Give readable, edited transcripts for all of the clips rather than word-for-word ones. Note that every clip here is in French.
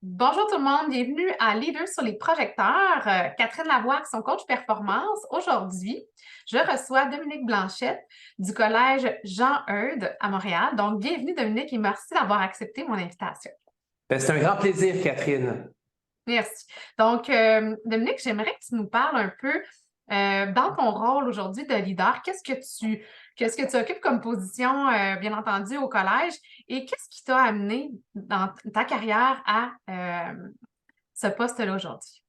Bonjour tout le monde, bienvenue à Leaders sur les projecteurs. Catherine Lavoie, son coach performance. Aujourd'hui, je reçois Dominique Blanchette du collège Jean-Eudes à Montréal. Donc, bienvenue Dominique et merci d'avoir accepté mon invitation. C'est un grand plaisir, Catherine. Merci. Donc, Dominique, j'aimerais que tu nous parles un peu dans ton rôle aujourd'hui de leader. Qu'est-ce que tu occupes comme position, bien entendu, au collège et qu'est-ce qui t'a amené dans ta carrière à ce poste-là aujourd'hui?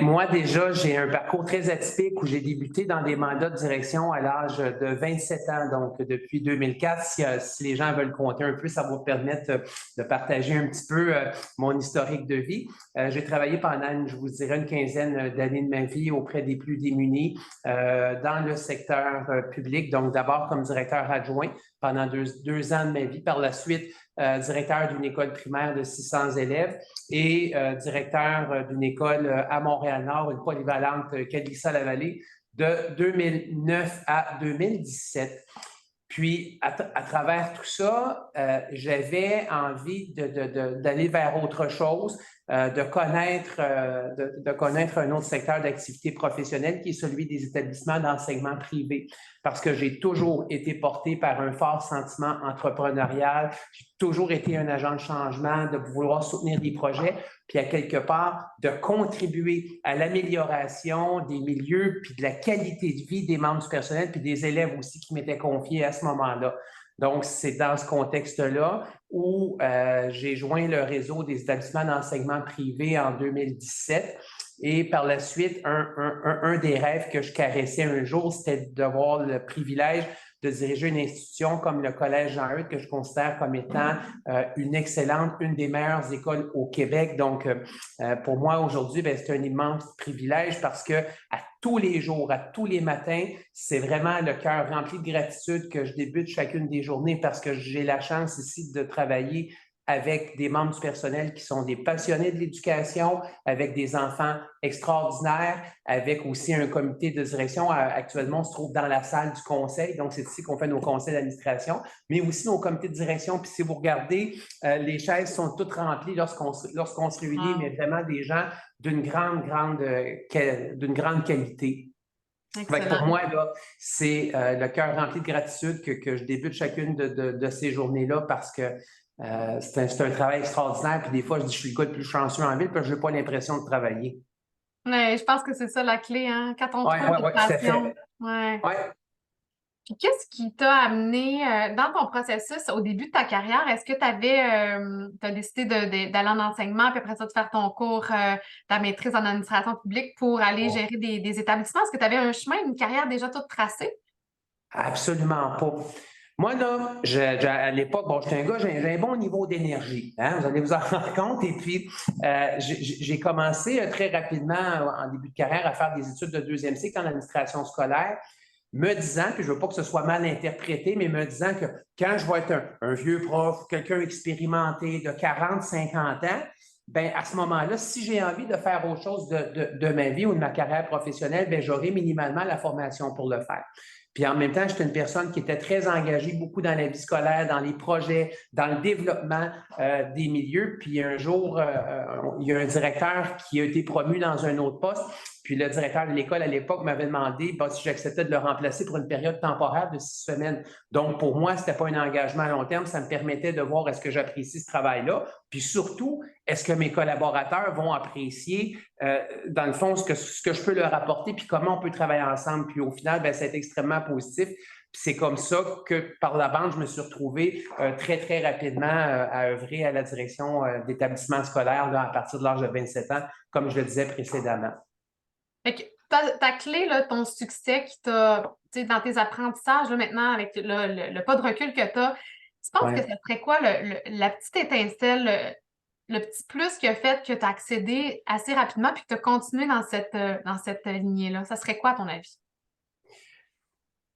Moi, déjà, j'ai un parcours très atypique où j'ai débuté dans des mandats de direction à l'âge de 27 ans, donc depuis 2004. Si les gens veulent compter un peu, ça va vous permettre de partager un petit peu mon historique de vie. J'ai travaillé pendant, je vous dirais, une quinzaine d'années de ma vie auprès des plus démunis dans le secteur public, donc d'abord comme directeur adjoint pendant deux ans de ma vie. Par la suite, directeur d'une école primaire de 600 élèves et directeur d'une école à Montréal-Nord, une polyvalente Calissa-la-Vallée, de 2009 à 2017. Puis, à travers tout ça, j'avais envie d'aller vers autre chose, de connaître un autre secteur d'activité professionnelle qui est celui des établissements d'enseignement privé. Parce que j'ai toujours été porté par un fort sentiment entrepreneurial. J'ai toujours été un agent de changement, de vouloir soutenir des projets, puis à quelque part, de contribuer à l'amélioration des milieux, puis de la qualité de vie des membres du personnel, puis des élèves aussi qui m'étaient confiés à ce moment-là. Donc, c'est dans ce contexte-là où j'ai joint le réseau des établissements d'enseignement privé en 2017. Et par la suite, un des rêves que je caressais un jour, c'était d'avoir le privilège de diriger une institution comme le Collège Jean-Eudes, que je considère comme étant une excellente, une des meilleures écoles au Québec. Donc, pour moi, aujourd'hui, c'est un immense privilège parce que à tous les jours, à tous les matins, c'est vraiment le cœur rempli de gratitude que je débute chacune des journées parce que j'ai la chance ici de travailler avec des membres du personnel qui sont des passionnés de l'éducation, avec des enfants extraordinaires, avec aussi un comité de direction. Actuellement, on se trouve dans la salle du conseil, donc c'est ici qu'on fait nos conseils d'administration, mais aussi nos comités de direction. Puis si vous regardez, les chaises sont toutes remplies lorsqu'on se réunit, mais vraiment des gens d'une grande qualité. Fait que pour moi, là, c'est le cœur rempli de gratitude que je débute chacune de ces journées-là parce que c'est un travail extraordinaire. Puis des fois, je dis je suis le gars le plus chanceux en ville, puis je n'ai pas l'impression de travailler. Ouais, je pense que c'est ça la clé, hein? Quand on Oui, trouve oui, notre oui, tout à passion. fait. Ouais. Ouais. Puis qu'est-ce qui t'a amené dans ton processus au début de ta carrière? Est-ce que tu as décidé d'aller en enseignement, puis après ça, de faire ton cours, ta maîtrise en administration publique pour aller gérer des établissements? Est-ce que tu avais un chemin, une carrière déjà toute tracée? Absolument pas. Moi, là, à l'époque, bon, j'étais un gars, j'ai un bon niveau d'énergie, hein, vous allez vous en rendre compte. Et puis, j'ai commencé très rapidement en début de carrière à faire des études de deuxième cycle en administration scolaire, me disant, puis je ne veux pas que ce soit mal interprété, mais me disant que quand je vais être un vieux prof, quelqu'un expérimenté de 40, 50 ans, ben à ce moment-là, si j'ai envie de faire autre chose de ma vie ou de ma carrière professionnelle, ben j'aurai minimalement la formation pour le faire. Puis en même temps, j'étais une personne qui était très engagée beaucoup dans la vie scolaire, dans les projets, dans le développement des milieux. Puis un jour, il y a un directeur qui a été promu dans un autre poste. Puis le directeur de l'école à l'époque m'avait demandé si j'acceptais de le remplacer pour une période temporaire de 6 semaines. Donc pour moi, ce n'était pas un engagement à long terme. Ça me permettait de voir est-ce que j'apprécie ce travail-là. Puis surtout, est-ce que mes collaborateurs vont apprécier, dans le fond, ce que je peux leur apporter, puis comment on peut travailler ensemble. Puis au final, ben, c'est extrêmement positif. Puis c'est comme ça que, par la bande, je me suis retrouvé très, très rapidement à œuvrer à la direction d'établissements scolaires là, à partir de l'âge de 27 ans, comme je le disais précédemment. Fait que ta clé, là, ton succès qui t'a, tu sais, dans tes apprentissages, là, maintenant, avec le pas de recul que tu as, tu penses que Ouais. ça serait quoi la petite étincelle, le petit plus qui a fait que tu as accédé assez rapidement puis que tu as continué dans cette lignée-là? Ça serait quoi, à ton avis?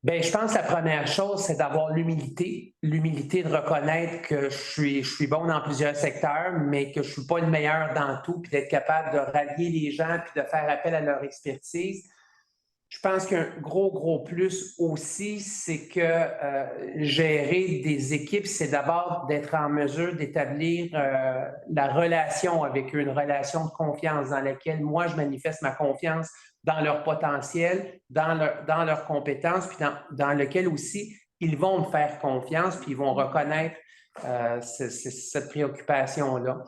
Bien, je pense que la première chose, c'est d'avoir l'humilité de reconnaître que je suis bon dans plusieurs secteurs, mais que je ne suis pas le meilleur dans tout, puis d'être capable de rallier les gens, puis de faire appel à leur expertise. Je pense qu'un gros plus aussi, c'est que gérer des équipes, c'est d'abord d'être en mesure d'établir la relation avec eux, une relation de confiance dans laquelle moi, je manifeste ma confiance dans leur potentiel, dans leurs compétences, puis dans lequel aussi ils vont me faire confiance, puis ils vont reconnaître cette préoccupation-là.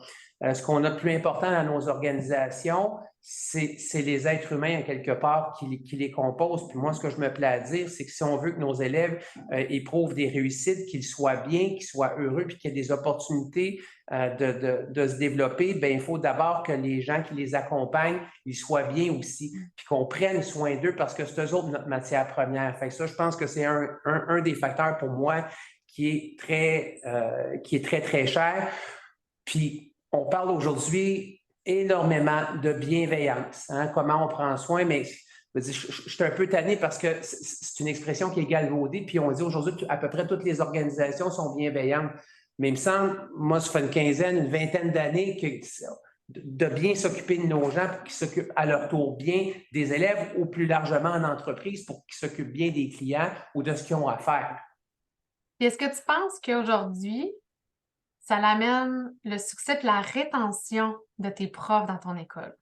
Ce qu'on a de plus important dans nos organisations, c'est les êtres humains, en quelque part, qui les composent. Puis moi, ce que je me plais à dire, c'est que si on veut que nos élèves éprouvent des réussites, qu'ils soient bien, qu'ils soient heureux, puis qu'il y ait des opportunités de se développer, bien, il faut d'abord que les gens qui les accompagnent, ils soient bien aussi, puis qu'on prenne soin d'eux parce que c'est eux autres notre matière première. Fait que ça, je pense que c'est un des facteurs pour moi qui est très cher. Puis, on parle aujourd'hui énormément de bienveillance, hein, comment on prend soin, mais je suis un peu tanné parce que c'est une expression qui est galvaudée, puis on dit aujourd'hui à peu près toutes les organisations sont bienveillantes. Mais il me semble, moi, ça fait une quinzaine, une vingtaine d'années de bien s'occuper de nos gens pour qu'ils s'occupent à leur tour bien des élèves ou plus largement en entreprise pour qu'ils s'occupent bien des clients ou de ce qu'ils ont à faire. Est-ce que tu penses qu'aujourd'hui, ça l'amène le succès et la rétention de tes profs dans ton école?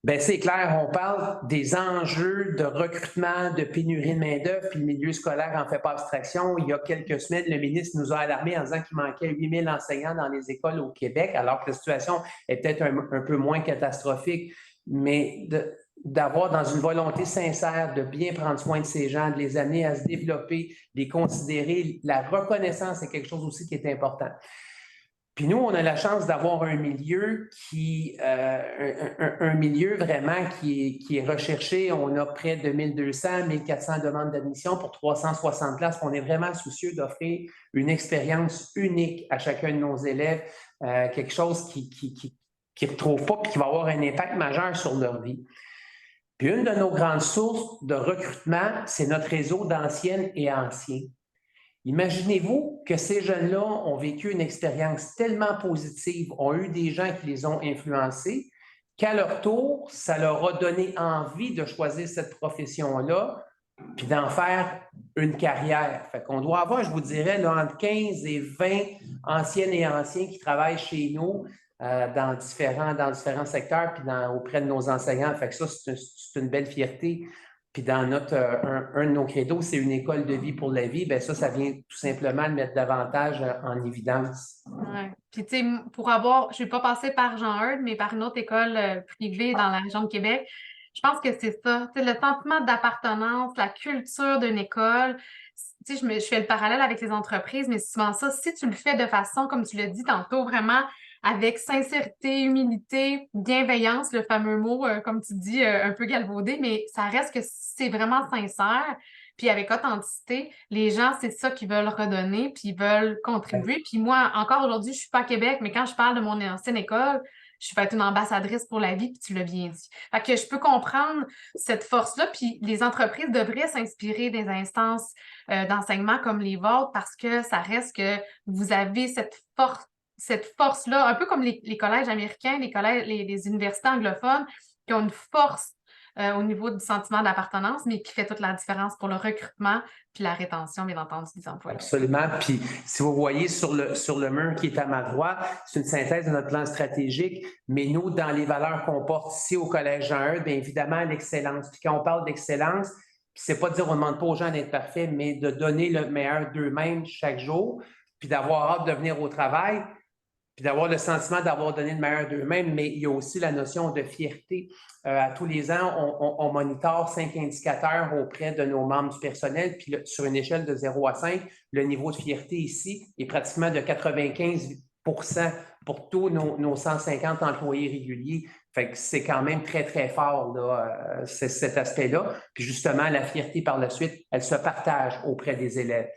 Bien, c'est clair, on parle des enjeux de recrutement, de pénurie de main-d'œuvre, puis le milieu scolaire n'en fait pas abstraction. Il y a quelques semaines, le ministre nous a alarmés en disant qu'il manquait 8 000 enseignants dans les écoles au Québec, alors que la situation est peut-être un peu moins catastrophique. Mais d'avoir dans une volonté sincère de bien prendre soin de ces gens, de les amener à se développer, les considérer, la reconnaissance est quelque chose aussi qui est important. Puis nous, on a la chance d'avoir un milieu un milieu vraiment qui est recherché. On a près de 1200, 1400 demandes d'admission pour 360 classes. On est vraiment soucieux d'offrir une expérience unique à chacun de nos élèves, quelque chose qu'ils ne retrouvent pas et qui va avoir un impact majeur sur leur vie. Puis une de nos grandes sources de recrutement, c'est notre réseau d'anciennes et anciens. Imaginez-vous que ces jeunes-là ont vécu une expérience tellement positive, ont eu des gens qui les ont influencés, qu'à leur tour, ça leur a donné envie de choisir cette profession-là, puis d'en faire une carrière. Fait qu'on doit avoir, je vous dirais, là, entre 15 et 20 anciennes et anciens qui travaillent chez nous dans différents secteurs, puis auprès de nos enseignants. Fait que ça, c'est une belle fierté. Puis dans un de nos credos, c'est une école de vie pour la vie. Bien ça vient tout simplement le mettre davantage en évidence. Oui. Puis, tu sais, pour avoir, je ne vais pas passer par Jean Eudes, mais par une autre école privée dans la région de Québec, je pense que c'est ça. Tu sais, le sentiment d'appartenance, la culture d'une école. Tu sais, je fais le parallèle avec les entreprises, mais c'est souvent ça. Si tu le fais de façon, comme tu l'as dit tantôt, vraiment avec sincérité, humilité, bienveillance, le fameux mot, comme tu dis, un peu galvaudé, mais ça reste que c'est vraiment sincère. Puis avec authenticité, les gens, c'est ça qu'ils veulent redonner, puis ils veulent contribuer. Puis moi, encore aujourd'hui, je suis pas à Québec, mais quand je parle de mon ancienne école, je suis faite une ambassadrice pour la vie, puis tu l'as bien dit. Fait que je peux comprendre cette force-là, puis les entreprises devraient s'inspirer des instances d'enseignement comme les vôtres parce que ça reste que vous avez cette force-là, un peu comme les collèges américains, les universités anglophones, qui ont une force au niveau du sentiment d'appartenance, mais qui fait toute la différence pour le recrutement puis la rétention, bien entendu, des employés. Absolument. Puis, si vous voyez sur le mur qui est à ma droite, c'est une synthèse de notre plan stratégique, mais nous, dans les valeurs qu'on porte ici au Collège Jean-Eudes, bien évidemment, l'excellence. Puis quand on parle d'excellence, c'est pas de dire on ne demande pas aux gens d'être parfaits, mais de donner le meilleur d'eux-mêmes chaque jour, puis d'avoir hâte de venir au travail, puis d'avoir le sentiment d'avoir donné le meilleur d'eux-mêmes, mais il y a aussi la notion de fierté. À tous les ans, on monitore 5 indicateurs auprès de nos membres du personnel, puis sur une échelle de 0 à 5, le niveau de fierté ici est pratiquement de 95 pour tous nos 150 employés réguliers. Fait que c'est quand même très, très fort, là, cet aspect-là. Puis justement, la fierté par la suite, elle se partage auprès des élèves.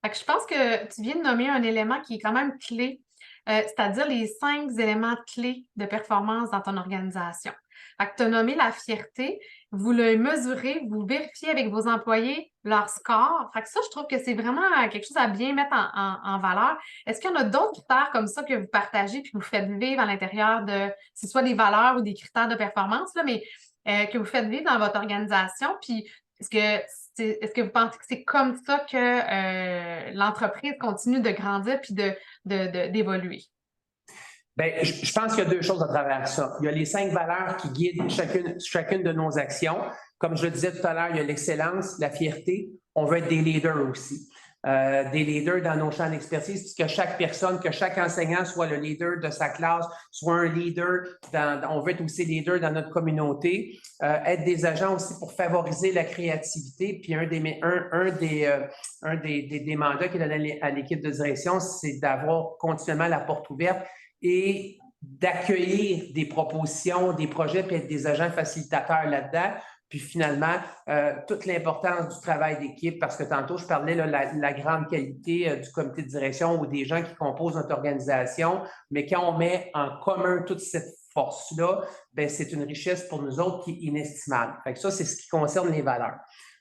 Fait que je pense que tu viens de nommer un élément qui est quand même clé, c'est-à-dire les 5 éléments clés de performance dans ton organisation. Fait que tu as nommé la fierté, vous le mesurez, vous vérifiez avec vos employés leur score. Fait que ça, je trouve que c'est vraiment quelque chose à bien mettre en valeur. Est-ce qu'il y en a d'autres critères comme ça que vous partagez puis que vous faites vivre à l'intérieur de, c'est soit des valeurs ou des critères de performance, là, mais que vous faites vivre dans votre organisation? Puis, est-ce que vous pensez que c'est comme ça que l'entreprise continue de grandir puis d'évoluer? Bien, je pense qu'il y a deux choses à travers ça. Il y a les 5 valeurs qui guident chacune de nos actions. Comme je le disais tout à l'heure, il y a l'excellence, la fierté. On veut être des leaders aussi. Des leaders dans nos champs d'expertise, puisque chaque personne, que chaque enseignant soit le leader de sa classe, soit un leader, on veut être aussi leader dans notre communauté, être des agents aussi pour favoriser la créativité. Puis un des mandats qu'il a donné à l'équipe de direction, c'est d'avoir continuellement la porte ouverte et d'accueillir des propositions, des projets, puis être des agents facilitateurs là-dedans. Puis finalement, toute l'importance du travail d'équipe, parce que tantôt, je parlais de la grande qualité du comité de direction ou des gens qui composent notre organisation, mais quand on met en commun toute cette force-là, bien, c'est une richesse pour nous autres qui est inestimable. Fait que ça, c'est ce qui concerne les valeurs.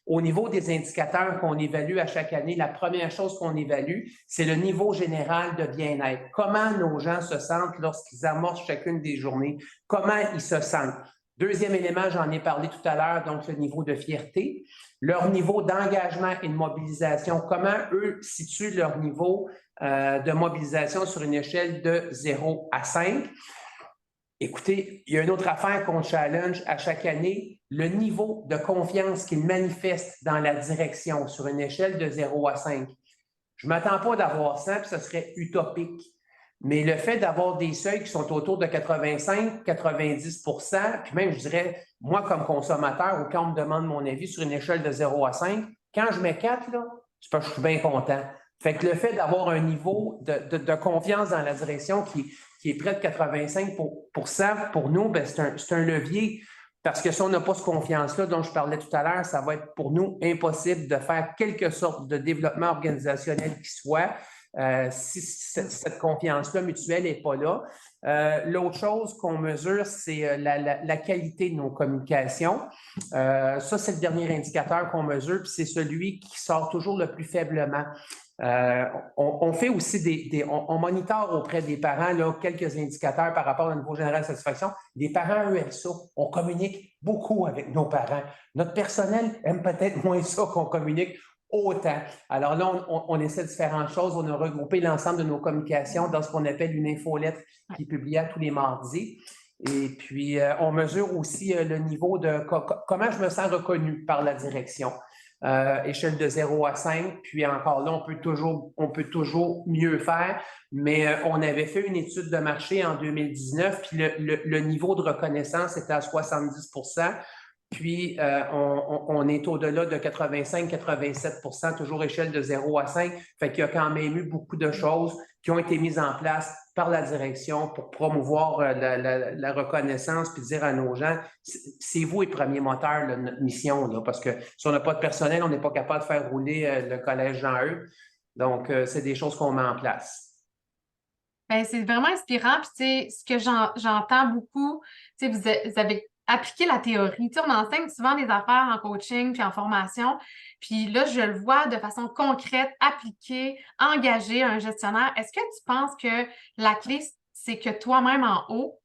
Au niveau des indicateurs qu'on évalue à chaque année, la première chose qu'on évalue, c'est le niveau général de bien-être. Comment nos gens se sentent lorsqu'ils amorcent chacune des journées? Comment ils se sentent? Deuxième élément, j'en ai parlé tout à l'heure, donc le niveau de fierté, leur niveau d'engagement et de mobilisation. Comment eux situent leur niveau de mobilisation sur une échelle de 0 à 5? Écoutez, il y a une autre affaire qu'on challenge à chaque année, le niveau de confiance qu'ils manifestent dans la direction sur une échelle de 0 à 5. Je ne m'attends pas d'avoir 100, puis ce serait utopique. Mais le fait d'avoir des seuils qui sont autour de 85-90 puis même, je dirais, moi, comme consommateur, ou quand on me demande mon avis sur une échelle de 0 à 5, quand je mets 4, là, c'est parce que je suis bien content. Fait que le fait d'avoir un niveau de confiance dans la direction qui est près de 85 pour nous, bien, c'est un levier. Parce que si on n'a pas cette confiance-là dont je parlais tout à l'heure, ça va être pour nous impossible de faire quelque sorte de développement organisationnel qui soit. Si cette confiance-là mutuelle n'est pas là. L'autre chose qu'on mesure, c'est la qualité de nos communications. Ça, c'est le dernier indicateur qu'on mesure, puis c'est celui qui sort toujours le plus faiblement. On fait aussi on monitore auprès des parents là, quelques indicateurs par rapport au niveau général de satisfaction. Les parents ELSA, on communique beaucoup avec nos parents. Notre personnel aime peut-être moins ça qu'on communique autant. Alors là, on essaie de faire différentes choses. On a regroupé l'ensemble de nos communications dans ce qu'on appelle une infolettre qui est publiée tous les mardis. Et puis, on mesure aussi le niveau de comment je me sens reconnu par la direction. Échelle de 0 à 5. Puis encore là, on peut toujours mieux faire. Mais on avait fait une étude de marché en 2019, puis le niveau de reconnaissance était à 70%. Puis, on est au-delà de 85-87%, toujours échelle de 0 à 5. Fait qu'il y a quand même eu beaucoup de choses qui ont été mises en place par la direction pour promouvoir la reconnaissance puis dire à nos gens, c'est vous les premiers moteurs de notre mission, là, parce que si on n'a pas de personnel, on n'est pas capable de faire rouler le collège Jean-Eudes. Donc, c'est des choses qu'on met en place. Bien, c'est vraiment inspirant. Puis, tu sais, ce que j'entends beaucoup, tu sais, vous avez appliqué la théorie. Tu sais, on enseigne souvent des affaires en coaching puis en formation. Puis là, je le vois de façon concrète, appliquée, engagée un gestionnaire. Est-ce que tu penses que la clé, c'est que toi-même en haut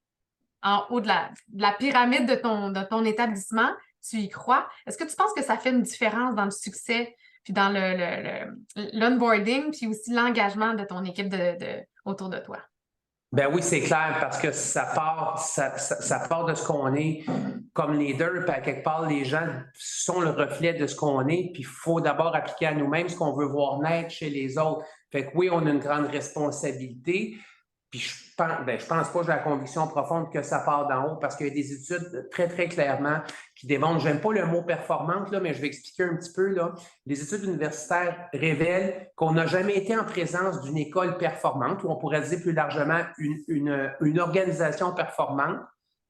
de la pyramide de ton établissement, tu y crois? Est-ce que tu penses que ça fait une différence dans le succès, puis dans l'onboarding, puis aussi l'engagement de ton équipe autour de toi? Ben oui, c'est clair, parce que ça part de ce qu'on est comme leader, puis à quelque part, les gens sont le reflet de ce qu'on est, puis il faut d'abord appliquer à nous-mêmes ce qu'on veut voir naître chez les autres. Fait que oui, on a une grande responsabilité, puis je pense pas, j'ai la conviction profonde que ça part d'en haut, parce qu'il y a des études très, très clairement qui démontrent, j'aime pas le mot performante, là, mais je vais expliquer un petit peu, là. Les études universitaires révèlent qu'on n'a jamais été en présence d'une école performante, ou on pourrait dire plus largement une organisation performante,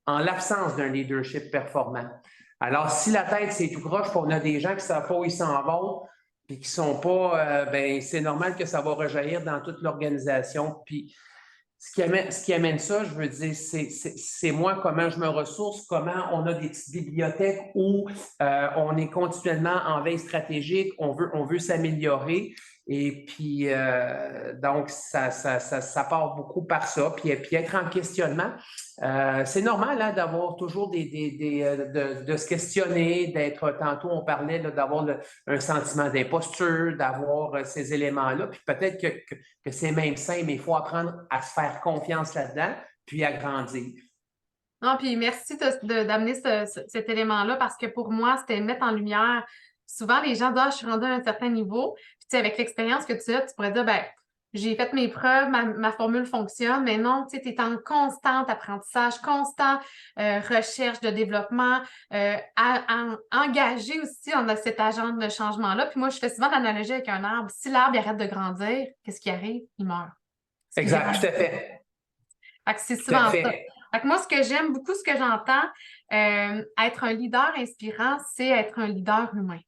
en l'absence d'un leadership performant. Alors, si la tête, c'est tout croche, puis on a des gens qui ne savent pas où ils s'en vont, puis qui ne sont pas, c'est normal que ça va rejaillir dans toute l'organisation. Puis, ce qui amène ça, je veux dire, c'est moi, comment je me ressource, comment on a des petites bibliothèques où on est continuellement en veille stratégique, on veut s'améliorer. Et puis, donc, ça part beaucoup par ça. Puis être en questionnement, c'est normal hein, d'avoir toujours de se questionner, d'être, tantôt on parlait d'avoir un sentiment d'imposture, d'avoir ces éléments-là. Puis peut-être que c'est même sain, mais il faut apprendre à se faire confiance là-dedans, puis à grandir. Non, puis merci d'amener cet élément-là parce que pour moi, c'était mettre en lumière. Souvent, les gens disent, ah, je suis rendue à un certain niveau. Puis, tu sais, avec l'expérience que tu as, tu pourrais dire, ben, j'ai fait mes preuves, ma formule fonctionne, mais non, tu sais, tu es en constant apprentissage, constant recherche de développement, engagé aussi dans cet agent de changement-là. Puis moi, je fais souvent l'analogie avec un arbre. Si l'arbre il arrête de grandir, qu'est-ce qui arrive? Il meurt. Exact, tout à fait. Fait que c'est Tout à souvent ça. fait. Fait que moi, ce que j'aime beaucoup, ce que j'entends, être un leader inspirant, c'est être un leader humain.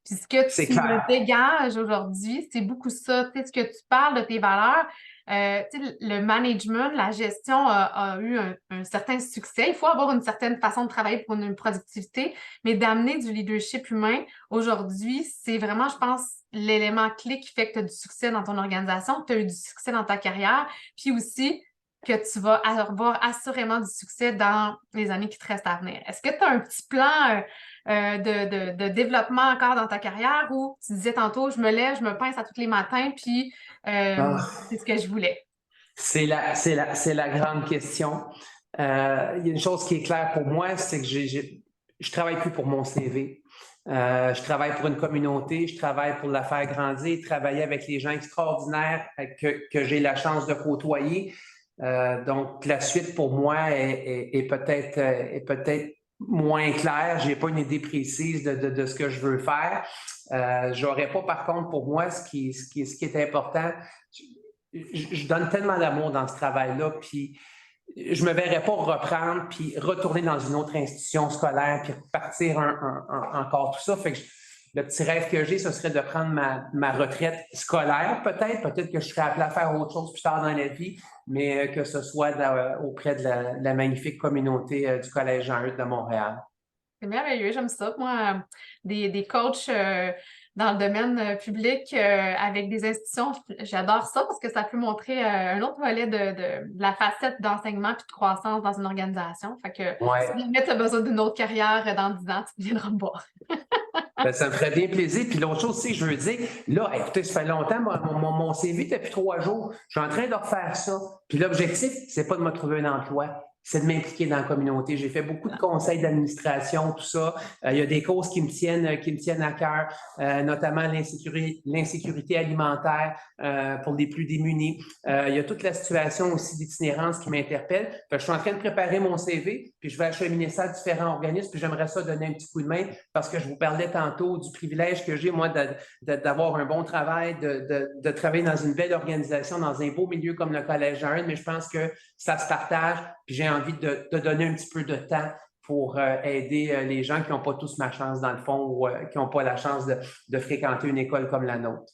Puis ce que C'est tu me clair. dégages aujourd'hui, c'est beaucoup ça. Tu sais, ce que tu parles de tes valeurs, tu sais, le management, la gestion a eu un certain succès. Il faut avoir une certaine façon de travailler pour une productivité, mais d'amener du leadership humain aujourd'hui, c'est vraiment, je pense, l'élément clé qui fait que tu as du succès dans ton organisation, que tu as eu du succès dans ta carrière, puis aussi que tu vas avoir assurément du succès dans les années qui te restent à venir. Est-ce que tu as un petit plan de développement encore dans ta carrière où tu disais tantôt, je me lève, je me pince à tous les matins, puis Ah, c'est ce que je voulais? c'est la grande question. Il y a une chose qui est claire pour moi, c'est que je travaille plus pour mon CV. Je travaille pour une communauté, je travaille pour la faire grandir, travailler avec les gens extraordinaires que j'ai la chance de côtoyer. Donc, la suite pour moi est peut-être moins claire. Je n'ai pas une idée précise de ce que je veux faire. J'aurais pas, par contre, pour moi, ce qui est important, je donne tellement d'amour dans ce travail-là, puis je me verrais pas reprendre puis retourner dans une autre institution scolaire puis repartir encore tout ça. Fait que le petit rêve que j'ai, ce serait de prendre ma retraite scolaire, peut-être que je serais appelé à faire autre chose plus tard dans la vie, mais que ce soit auprès de la magnifique communauté du Collège Jean-Eudes de Montréal. C'est merveilleux, j'aime ça. Moi, des coachs dans le domaine public avec des institutions, j'adore ça parce que ça peut montrer un autre volet de la facette d'enseignement puis de croissance dans une organisation. Fait que si Ouais. jamais tu as besoin d'une autre carrière dans 10 ans, tu viendras me voir. Ben, ça me ferait bien plaisir. Puis l'autre chose aussi, je veux dire, là, écoutez, ça fait longtemps, mon CV depuis 3 jours. Je suis en train de refaire ça. Puis l'objectif, c'est pas de me trouver un emploi, c'est de m'impliquer dans la communauté. J'ai fait beaucoup de conseils d'administration, tout ça. Il y a des causes qui me tiennent à cœur, notamment l'insécurité alimentaire pour les plus démunis. Il y a toute la situation aussi d'itinérance qui m'interpelle. Fait que je suis en train de préparer mon CV, puis je vais acheminer ça à différents organismes, puis j'aimerais ça donner un petit coup de main parce que je vous parlais tantôt du privilège que j'ai, moi, d'avoir un bon travail, de travailler dans une belle organisation, dans un beau milieu comme le Collège Jean-Eudes, mais je pense que ça se partage, puis j'ai envie de donner un petit peu de temps pour aider les gens qui n'ont pas tous ma chance, dans le fond, ou qui n'ont pas la chance de fréquenter une école comme la nôtre.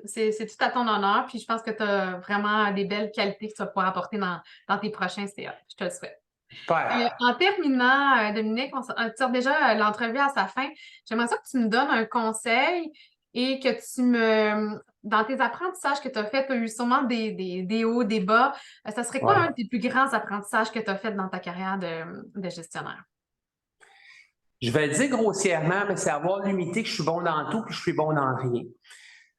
C'est tout à ton honneur, puis je pense que tu as vraiment des belles qualités que tu vas pouvoir apporter dans tes prochains CA. Je te le souhaite. Super. En terminant, Dominique, on tire déjà l'entrevue à sa fin. J'aimerais ça que tu me donnes un conseil et que dans tes apprentissages que tu as faits, tu as eu sûrement des hauts, des bas. Ça serait quoi un Ouais. des plus grands apprentissages que tu as fait dans ta carrière de gestionnaire? Je vais le dire grossièrement, mais c'est avoir l'humilité que je suis bon dans tout, puis je suis bon dans rien.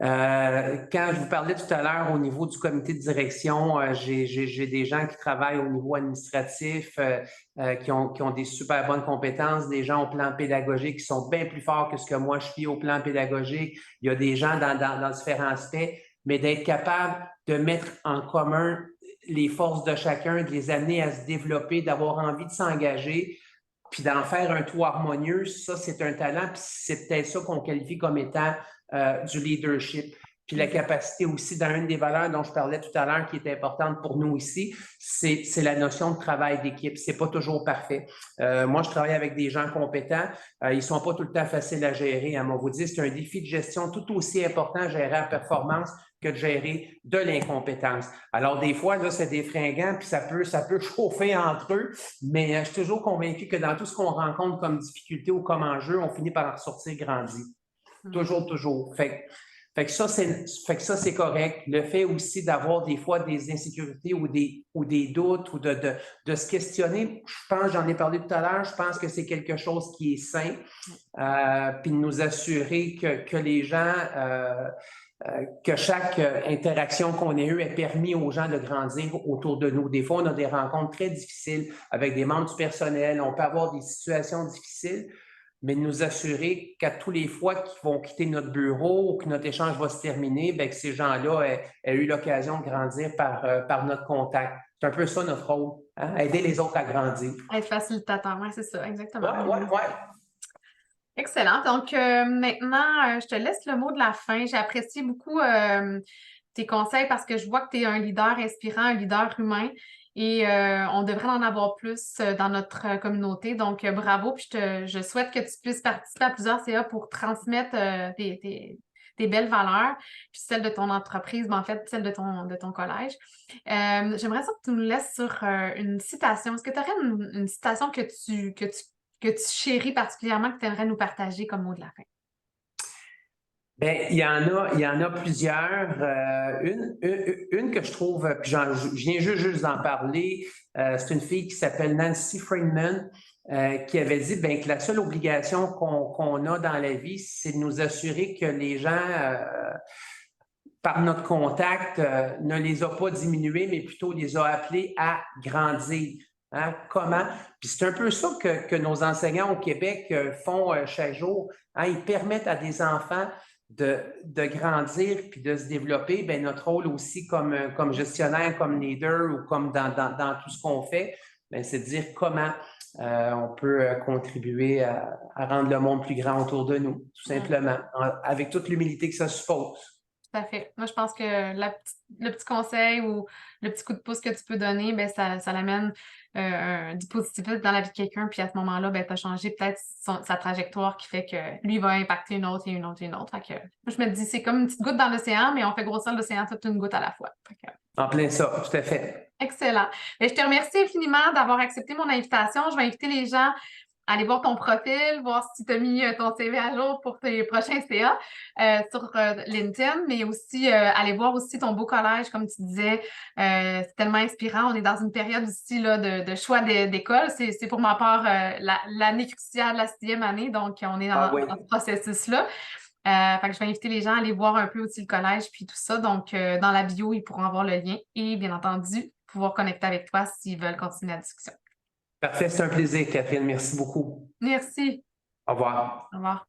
Quand je vous parlais tout à l'heure au niveau du comité de direction, j'ai des gens qui travaillent au niveau administratif, qui ont des super bonnes compétences, des gens au plan pédagogique qui sont bien plus forts que ce que moi je suis au plan pédagogique. Il y a des gens dans différents aspects, mais d'être capable de mettre en commun les forces de chacun, de les amener à se développer, d'avoir envie de s'engager, puis d'en faire un tout harmonieux, ça, c'est un talent, puis c'est peut-être ça qu'on qualifie comme étant du leadership. Puis la capacité aussi, dans une des valeurs dont je parlais tout à l'heure, qui est importante pour nous ici, c'est la notion de travail d'équipe. C'est pas toujours parfait. Moi, je travaille avec des gens compétents. Ils sont pas tout le temps faciles à gérer. À vous dire, c'est un défi de gestion tout aussi important à gérer la performance que de gérer de l'incompétence. Alors, des fois, là, c'est des fringants, puis ça peut chauffer entre eux, mais je suis toujours convaincu que dans tout ce qu'on rencontre comme difficulté ou comme enjeu, on finit par en ressortir grandi. Toujours, toujours. Fait Fait que ça, c'est correct. Le fait aussi d'avoir des fois des insécurités ou des doutes ou de se questionner, je pense, j'en ai parlé tout à l'heure, je pense que c'est quelque chose qui est sain. Puis de nous assurer que les gens, que chaque interaction qu'on ait eue ait permis aux gens de grandir autour de nous. Des fois, on a des rencontres très difficiles avec des membres du personnel, on peut avoir des situations difficiles, mais de nous assurer qu'à tous les fois qu'ils vont quitter notre bureau ou que notre échange va se terminer, bien, que ces gens-là aient eu l'occasion de grandir par notre contact. C'est un peu ça notre rôle, hein? Aider les autres à grandir. Être facilitateur, oui, c'est ça, exactement. Ouais. Excellent. Donc, maintenant, je te laisse le mot de la fin. J'ai apprécié beaucoup tes conseils parce que je vois que tu es un leader inspirant, un leader humain et on devrait en avoir plus dans notre communauté. Donc, bravo. Puis, je souhaite que tu puisses participer à plusieurs CA pour transmettre tes belles valeurs, puis celles de ton entreprise, mais en fait, celles de ton collège. J'aimerais ça que tu nous laisses sur une citation. Est-ce que tu aurais une citation que tu chéris particulièrement, que tu aimerais nous partager comme mot de la fin? Bien, il y en a plusieurs. Une que je trouve, puis je viens juste d'en parler, c'est une fille qui s'appelle Nancy Friedman, qui avait dit ben, que la seule obligation qu'on a dans la vie, c'est de nous assurer que les gens, par notre contact, ne les a pas diminués, mais plutôt les a appelés à grandir. Hein? Comment? Puis c'est un peu ça que nos enseignants au Québec font chaque jour. Hein? Ils permettent à des enfants de grandir puis de se développer. Bien, notre rôle aussi comme gestionnaire, comme leader ou comme dans tout ce qu'on fait, bien, c'est de dire comment on peut contribuer à rendre le monde plus grand autour de nous, tout simplement, avec toute l'humilité que ça suppose. Tout à fait. Moi, je pense que le petit conseil ou le petit coup de pouce que tu peux donner, ben, ça l'amène du positif dans la vie de quelqu'un. Puis à ce moment-là, ben, tu as changé peut-être sa trajectoire qui fait que lui va impacter une autre et une autre et une autre. Fait que, moi, je me dis, c'est comme une petite goutte dans l'océan, mais on fait grossir l'océan toute une goutte à la fois. Fait que, En plein ça, tout à fait. excellent. Ben, je te remercie infiniment d'avoir accepté mon invitation. Je vais inviter les gens à aller voir ton profil, voir si tu as mis ton CV à jour pour tes prochains CA sur LinkedIn, mais aussi aller voir aussi ton beau collège, comme tu disais. C'est tellement inspirant. On est dans une période aussi là, de choix d'école. C'est pour ma part l'année cruciale, la 6e année, donc on est dans ce processus-là. Fait que je vais inviter les gens à aller voir un peu aussi le collège puis tout ça. Donc, dans la bio, ils pourront avoir le lien et bien entendu, pouvoir connecter avec toi s'ils veulent continuer la discussion. Parfait, c'est un plaisir, Catherine. Merci beaucoup. Merci. Au revoir. Au revoir.